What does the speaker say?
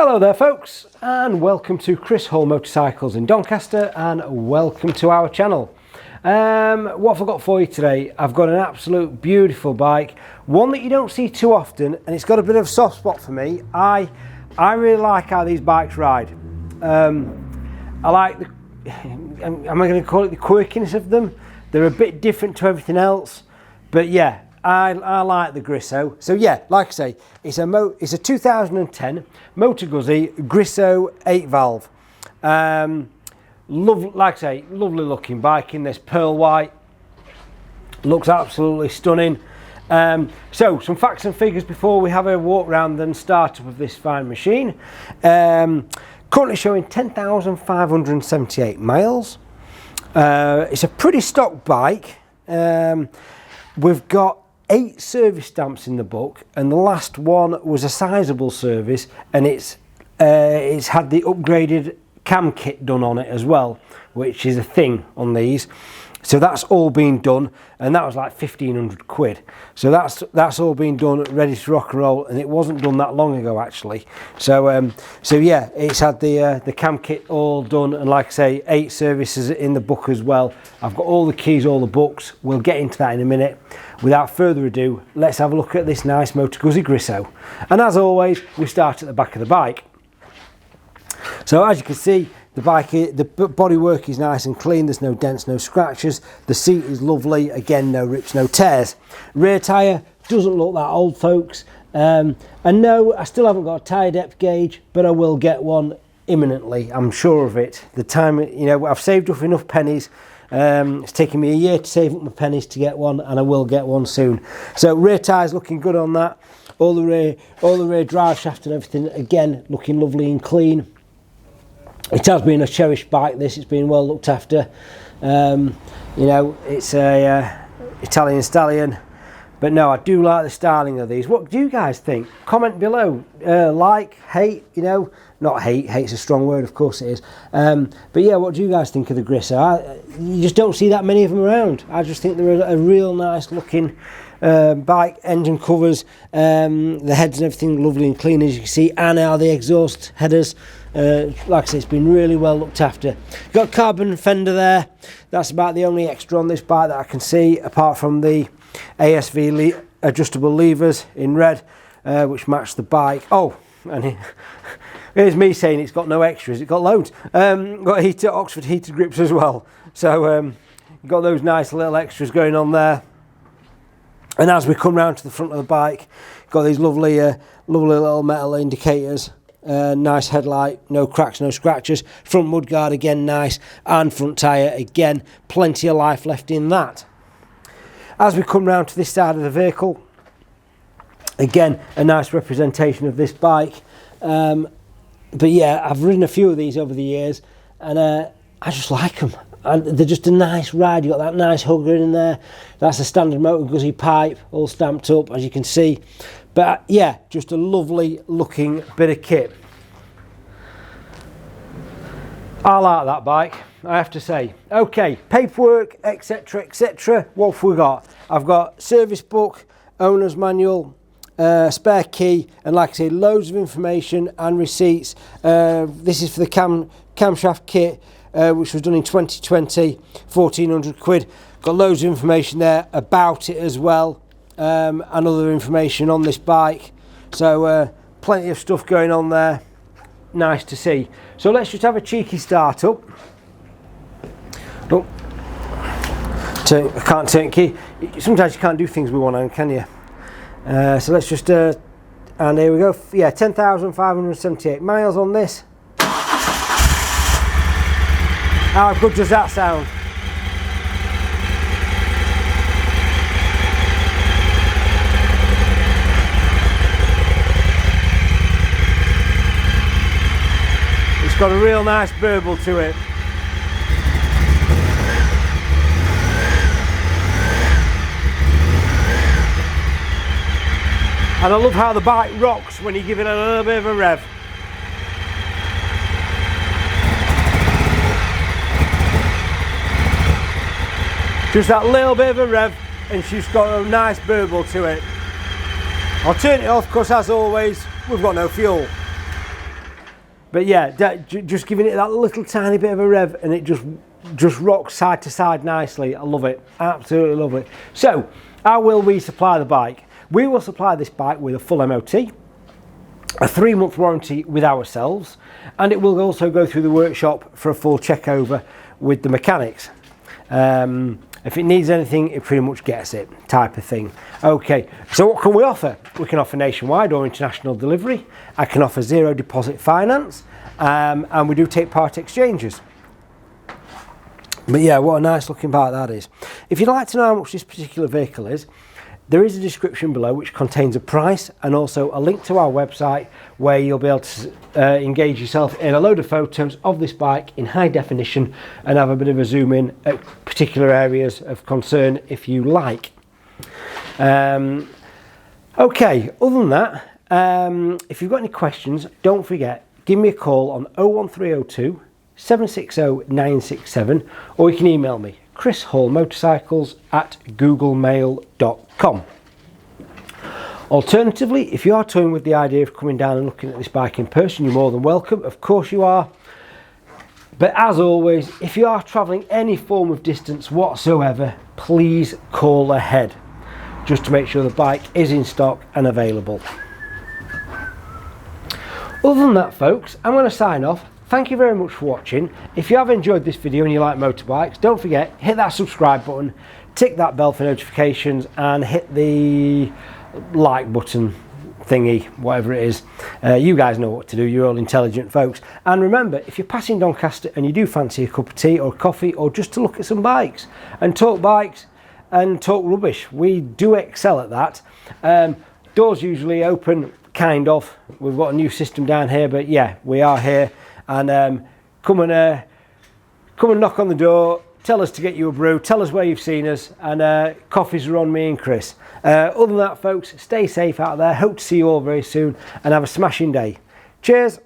Hello there folks, and welcome to Chris Hall Motorcycles in Doncaster, and welcome to our channel. What have I got for you today? I've got an absolute beautiful bike, one that you don't see too often, and it's got a bit of a soft spot for me. I really like how these bikes ride. I like the, am I going to call it the quirkiness of them? They're a bit different to everything else, but yeah, I like the Griso. So yeah, like I say, it's a 2010 Moto Guzzi Griso 8 valve. Like I say, lovely looking bike in this pearl white. Looks absolutely stunning. So some facts and figures before we have a walk around and start up of this fine machine. Currently showing 10,578 miles. It's a pretty stock bike. We've got 8 service stamps in the book, and the last one was a sizable service, and it's had the upgraded cam kit done on it as well, which is a thing on these. So that's all been done, and that was like 1,500 quid. So that's all been done, ready to rock and roll, and it wasn't done that long ago actually. So so yeah, it's had the cam kit all done, and like I say, 8 services in the book as well. I've got all the keys, all the books. We'll get into that in a minute. Without further ado, let's have a look at this nice Moto Guzzi Griso. And as always, we start at the back of the bike. So as you can see, the bodywork is nice and clean. There's no dents, no scratches. The seat is lovely. Again, no rips, no tears. Rear tyre doesn't look that old, folks. And no, I still haven't got a tyre depth gauge, but I will get one imminently. I'm sure of it. The time, you know, I've saved up enough pennies. It's taken me a year to save up my pennies to get one, and I will get one soon. So rear tyres looking good on that. All the rear drive shaft and everything, again, looking lovely and clean. It has been a cherished bike, this. It's been well looked after. You know, it's a Italian stallion. But no, I do like the styling of these. What do you guys think? Comment below. Like, hate, you know. Not hate, hate's a strong word, of course it is. But yeah, what do you guys think of the Griso? You just don't see that many of them around. I just think they're a real nice looking bike. Engine covers, the heads and everything lovely and clean, as you can see, and how the exhaust headers. Like I say, it's been really well looked after. Got a carbon fender there. That's about the only extra on this bike that I can see, apart from the ASV adjustable levers in red, which match the bike. Oh, and here's me saying it's got no extras. It's got loads. Got Oxford heated grips as well. So got those nice little extras going on there. And as we come round to the front of the bike, got these lovely little metal indicators. Nice headlight, no cracks, no scratches. Front mudguard again nice, and front tyre again, plenty of life left in that. As we come round to this side of the vehicle, again a nice representation of this bike. But yeah, I've ridden a few of these over the years, and I just like them. And they're just a nice ride. You've got that nice hugger in there. That's a standard Moto Guzzi pipe, all stamped up, as you can see. But yeah, just a lovely looking bit of kit. I like that bike, I have to say. Okay, paperwork, etc, etc. What have we got? I've got service book, owner's manual, spare key, and like I say, loads of information and receipts. This is for the camshaft kit, which was done in 2020, 1,400 quid. Got loads of information there about it as well. And other information on this bike, so plenty of stuff going on there. Nice to see. So let's just have a cheeky start up. Oh, I can't turn key. Sometimes you can't do things with one hand, can you? So let's just and here we go. Yeah, 10,578 miles on this. How good does that sound? Got a real nice burble to it. And I love how the bike rocks when you give it a little bit of a rev. Just that little bit of a rev, and she's got a nice burble to it. I'll turn it off because, as always, we've got no fuel. But yeah, just giving it that little tiny bit of a rev, and it just rocks side to side nicely. I love it, absolutely love it. So how will we supply the bike? We will supply this bike with a full MOT, a 3-month warranty with ourselves, and it will also go through the workshop for a full check over with the mechanics. If it needs anything, it pretty much gets it, type of thing. Okay, so what can we offer? We can offer nationwide or international delivery. I can offer 0 deposit finance, and we do take part exchanges. But yeah, what a nice looking bike that is. If you'd like to know how much this particular vehicle is, there is a description below which contains a price and also a link to our website where you'll be able to engage yourself in a load of photos of this bike in high definition and have a bit of a zoom in at particular areas of concern if you like. Okay, other than that, if you've got any questions, don't forget, give me a call on 01302 760 967, or you can email me, chrishallmotorcycles@googlemail.com. Alternatively, if you are toying with the idea of coming down and looking at this bike in person, you're more than welcome. Of course you are. But as always, if you are travelling any form of distance whatsoever, please call ahead, just to make sure the bike is in stock and available. Other than that, folks, I'm going to sign off. Thank you very much for watching. If you have enjoyed this video and you like motorbikes, don't forget, hit that subscribe button, tick that bell for notifications, and hit the like button thingy, whatever it is. You guys know what to do, you're all intelligent folks. And remember, if you're passing Doncaster and you do fancy a cup of tea or coffee, or just to look at some bikes and talk rubbish, we do excel at that. Doors usually open, kind of. We've got a new system down here, but yeah, we are here. And come and knock on the door, tell us to get you a brew, tell us where you've seen us, and coffees are on me and Chris. Other than that, folks, stay safe out there. Hope to see you all very soon and have a smashing day. Cheers.